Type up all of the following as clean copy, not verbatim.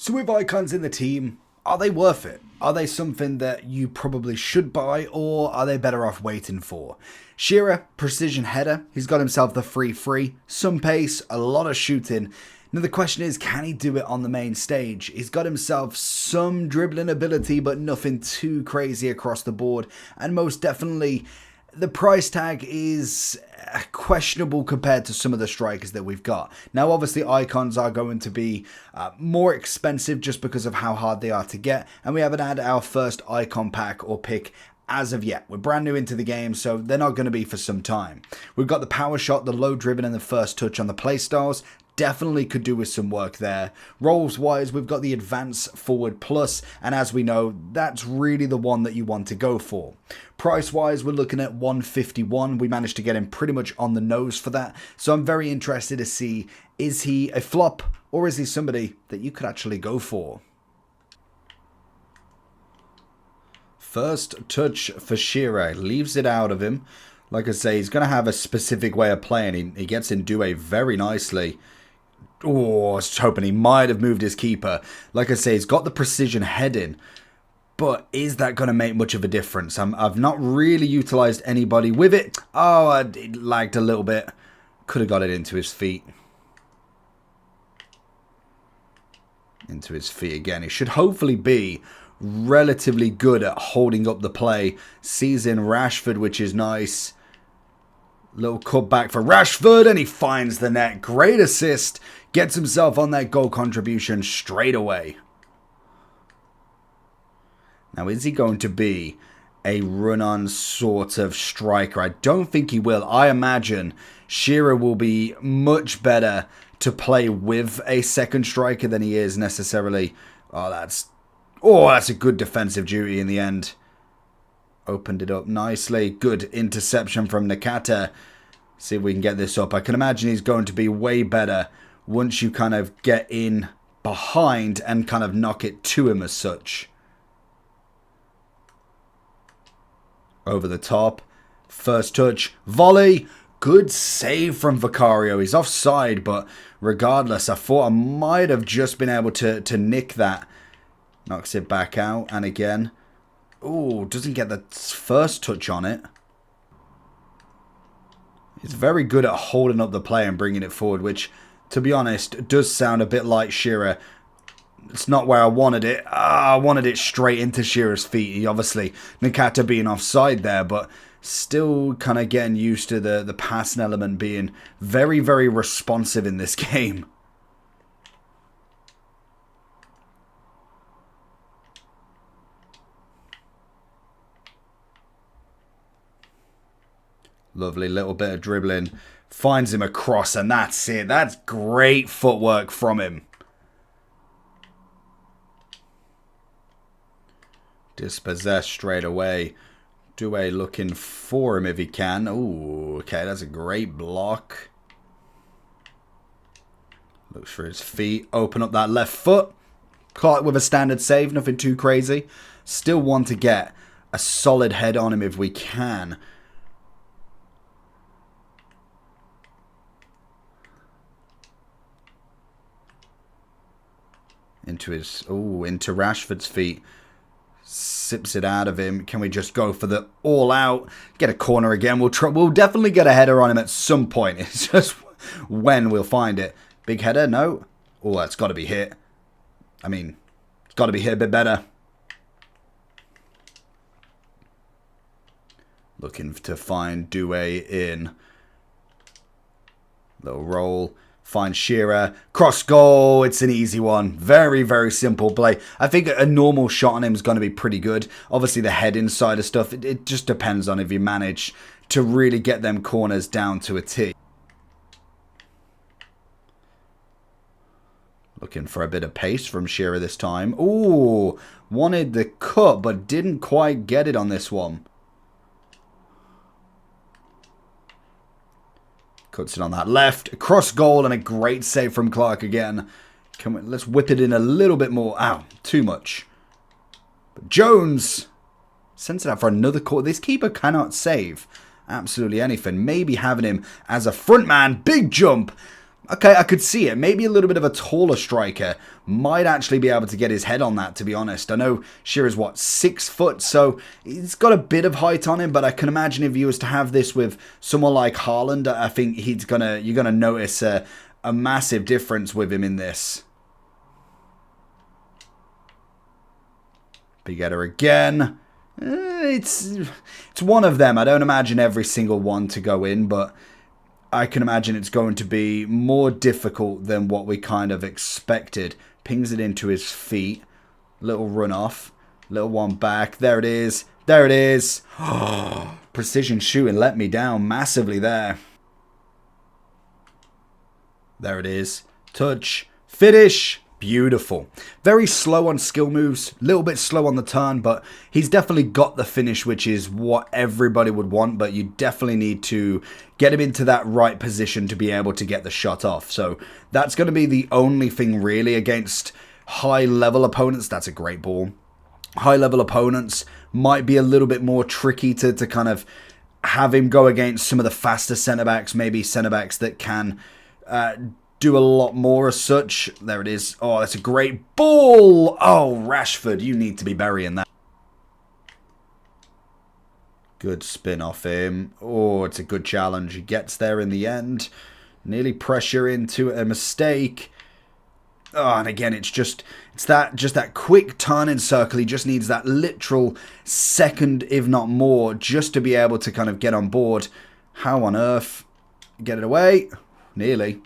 So with icons in the team, are they worth it? Are they something that you probably should buy, or are they better off waiting for? Shearer, precision header, he's got himself the free, some pace, a lot of shooting. Now the question is, can he do it on the main stage? He's got himself some dribbling ability, but nothing too crazy across the board, and most definitely the price tag is questionable compared to some of the strikers that we've got. Now, obviously, icons are going to be more expensive just because of how hard they are to get, and we haven't had our first icon pack or pick as of yet. We're brand new into the game, so they're not going to be for some time. We've got the power shot, the low driven, and the first touch on the playstyles. Definitely could do with some work there. Roles wise, we've got the advance forward plus, and as we know, that's really the one that you want to go for. Price wise, we're looking at 151. We managed to get him pretty much on the nose for that, so I'm very interested to see, is he a flop or is he somebody that you could actually go for? First touch for Shearer, leaves it out of him. Like I say, he's going to have a specific way of playing. He gets in Doué very nicely. Oh, I was hoping he might have moved his keeper. Like I say, he's got the precision heading, but is that going to make much of a difference? I've not really utilised anybody with it. Oh, it lagged a little bit. Could have got it into his feet. Into his feet again. He should hopefully be relatively good at holding up the play. Sees in Rashford, which is nice. Little cutback for Rashford, and he finds the net. Great assist. Gets himself on that goal contribution straight away. Now, is he going to be a run-on sort of striker? I don't think he will. I imagine Shearer will be much better to play with a second striker than he is necessarily. Oh, that's a good defensive duty in the end. Opened it up nicely. Good interception from Nakata. See if we can get this up. I can imagine he's going to be way better once you kind of get in behind and kind of knock it to him as such. Over the top. First touch. Volley. Good save from Vicario. He's offside, but regardless, I thought I might have just been able to nick that. Knocks it back out. And again. Oh, doesn't get the first touch on it. He's very good at holding up the play and bringing it forward, which, to be honest, does sound a bit like Shearer. It's not where I wanted it. I wanted it straight into Shearer's feet. He obviously, Nakata being offside there, but still kind of getting used to the passing element being very, very responsive in this game. Lovely little bit of dribbling. Finds him across, and that's it. That's great footwork from him. Dispossessed straight away. Doué looking for him if he can. Ooh, okay, that's a great block. Looks for his feet. Open up that left foot. Caught with a standard save. Nothing too crazy. Still want to get a solid head on him if we can. Into Rashford's feet. Sips it out of him. Can we just go for the all out? Get a corner again. We'll definitely get a header on him at some point. It's just when we'll find it. Big header? No. Oh, that's got to be hit. I mean, it's got to be hit a bit better. Looking to find Doué in. Little roll. Find Shearer. Cross goal. It's an easy one. Very, very simple play. I think a normal shot on him is going to be pretty good. Obviously, the head inside of stuff, it just depends on if you manage to really get them corners down to a T. Looking for a bit of pace from Shearer this time. Ooh, wanted the cut, but didn't quite get it on this one. Cuts it on that left. Cross goal and a great save from Clark again. Let's whip it in a little bit more. Ow, too much. But Jones sends it out for another corner. This keeper cannot save absolutely anything. Maybe having him as a front man. Big jump. Okay, I could see it. Maybe a little bit of a taller striker might actually be able to get his head on that, to be honest. I know Shearer's, what, 6 foot, so he's got a bit of height on him, but I can imagine if he was to have this with someone like Haaland, I think you're gonna notice a massive difference with him in this. Big header again. It's one of them. I don't imagine every single one to go in, but I can imagine it's going to be more difficult than what we kind of expected. Pings it into his feet. Little run off. Little one back. There it is. There it is. Precision shooting let me down massively there. There it is. Touch. Finish. Beautiful. Very slow on skill moves, a little bit slow on the turn, but he's definitely got the finish, which is what everybody would want, but you definitely need to get him into that right position to be able to get the shot off. So that's going to be the only thing really against high-level opponents. That's a great ball. High-level opponents might be a little bit more tricky to kind of have him go against some of the faster centre-backs, maybe centre-backs that can do a lot more as such. There it is. Oh, that's a great ball. Oh, Rashford, you need to be burying that. Good spin off him. Oh, it's a good challenge. He gets there in the end. Nearly pressure into a mistake. Oh, and again, it's just that quick turn in circle. He just needs that literal second, if not more, just to be able to kind of get on board. How on earth? Get it away. Nearly.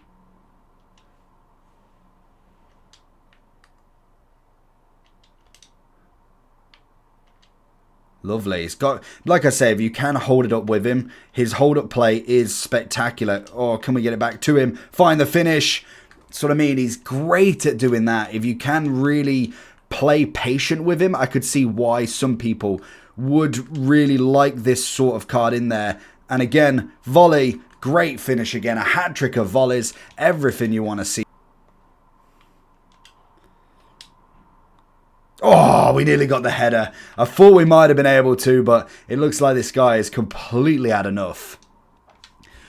Lovely. It's got, like I say, if you can hold it up with him, his hold-up play is spectacular. Oh, can we get it back to him? Find the finish. That's what I mean. He's great at doing that. If you can really play patient with him, I could see why some people would really like this sort of card in there. And again, volley, great finish again. A hat-trick of volleys. Everything you want to see. Oh, we nearly got the header. I thought we might have been able to, but it looks like this guy is completely had enough.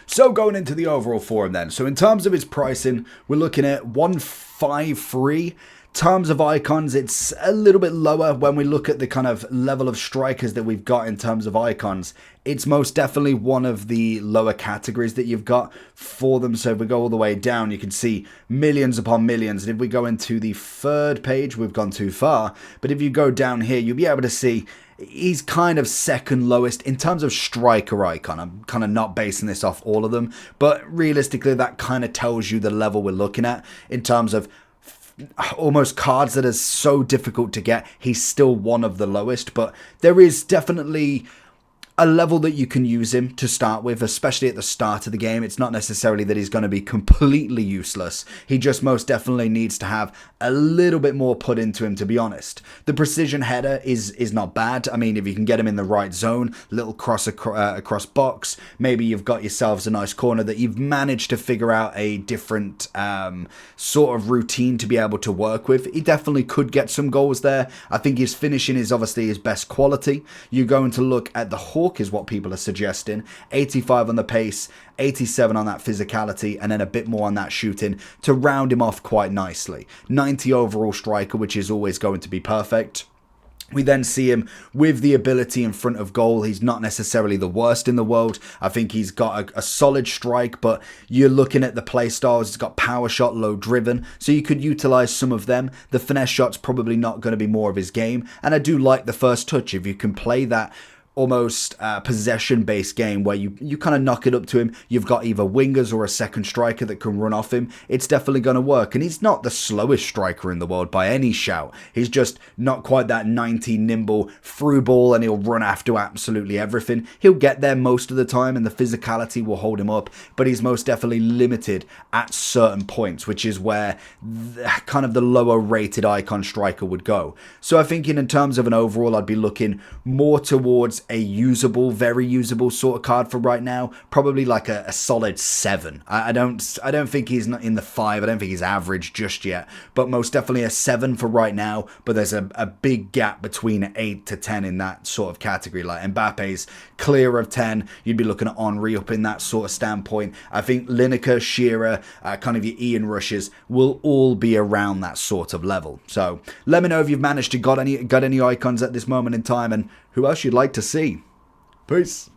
So going into the overall for him then. So in terms of his pricing, we're looking at 153. Terms of icons, it's a little bit lower when we look at the kind of level of strikers that we've got in terms of icons. It's most definitely one of the lower categories that you've got for them. So if we go all the way down, you can see millions upon millions. And if we go into the third page, we've gone too far. But if you go down here, you'll be able to see he's kind of second lowest in terms of striker icon. I'm kind of not basing this off all of them, but realistically, that kind of tells you the level we're looking at in terms of almost cards that are so difficult to get. He's still one of the lowest, but there is definitely a level that you can use him to start with, especially at the start of the game. It's not necessarily that he's going to be completely useless. He just most definitely needs to have a little bit more put into him, to be honest. The precision header is not bad. I mean, if you can get him in the right zone, little cross across box, maybe you've got yourselves a nice corner that you've managed to figure out a different sort of routine to be able to work with. He definitely could get some goals there. I think his finishing is obviously his best quality. You're going to look at the Hawk is what people are suggesting. 85 on the pace, 87 on that physicality, and then a bit more on that shooting to round him off quite nicely. 90 overall striker, which is always going to be perfect. We then see him with the ability in front of goal. He's not necessarily the worst in the world. I think he's got a solid strike, but you're looking at the play styles. He's got power shot, low driven, so you could utilize some of them. The finesse shot's probably not going to be more of his game, and I do like the first touch. If you can play that almost possession-based game where you kind of knock it up to him, you've got either wingers or a second striker that can run off him, it's definitely going to work. And he's not the slowest striker in the world by any shout. He's just not quite that 90 nimble through ball, and he'll run after absolutely everything. He'll get there most of the time, and the physicality will hold him up, but he's most definitely limited at certain points, which is where kind of the lower rated icon striker would go. So I think in terms of an overall, I'd be looking more towards a usable, very usable sort of card for right now. Probably like a solid 7. I don't think he's not in the 5. I don't think he's average just yet, but most definitely a 7 for right now. But there's a big gap between 8 to 10 in that sort of category. Like Mbappe's clear of 10. You'd be looking at Henry up in that sort of standpoint. I think Lineker, Shearer, kind of your Ian Rushes will all be around that sort of level. So let me know if you've managed to got any icons at this moment in time and who else you'd like to see. Peace.